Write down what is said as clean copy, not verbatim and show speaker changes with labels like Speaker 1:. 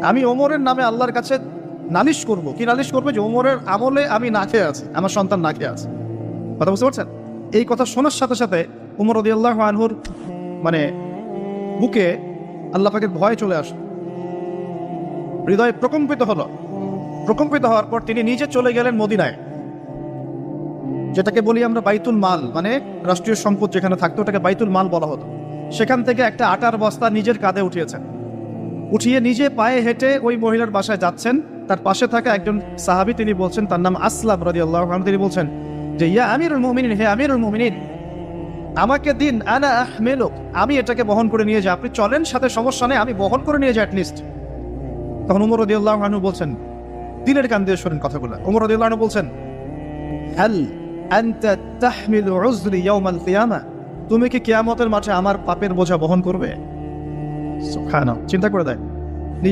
Speaker 1: আমি ওমরের নামে আল্লাহর কাছে নালিশ করব। কি নালিশ করবে? যে ওমরের আমলে আমি না খেয়ে আছি, আমার সন্তান না খেয়ে আছে। কথা বুঝতে পারছেন? এই কথা শোনার সাথে সাথে উমর রাদিয়াল্লাহু আনহুর মানে বুকে আল্লাহ পাকের ভয় চলে আসে, হৃদয় প্রকম্পিত হলো। প্রকম্পিত হওয়ার পর তিনি নিজে চলে গেলেন মদিনায়, যেটাকে বলি আমরা বাইতুল মাল, মানে রাষ্ট্রীয় সম্পদ যেখানে থাকতো ওটাকে বাইতুল মাল বলা হতো। সেখান থেকে একটা আটার বস্তা নিজের কাঁধে উঠিয়েছেন, উঠিয়ে নিজে পায়ে হেঁটে ওই মহিলার বাসায় যাচ্ছেন। তার পাশে থাকা একজন সাহাবী, তিনি বলছেন, তার নাম আসলাম রাদিয়াল্লাহু আনহু, তিনি বলছেন যে ইয়া আমিরুল মুমিনিন, হে আমিরুল মুমিনিন, আমাকে দিন, আনা আহমেলুক, আমি এটাকে বহন করে নিয়ে যাই। আপনি চলেন, সাথে সমস্যা নেই, আমি বহন করে নিয়ে যাই অ্যাটলিস্ট। তখন ওমর রাদিয়াল্লাহু আনহু বলছেন, দিলের কান দিয়ে শোনেন কথাগুলো। ওমর রাদিয়াল্লাহু আনহু বলছেন, হাল আনতা তাহমিলু উযরি ইয়াউমাল কিয়ামা, তুমি কি কিয়ামতের মাঠে আমার পাপের বোঝা বহন করবে? সুবহানাল্লাহ, চিন্তা করে দেয়।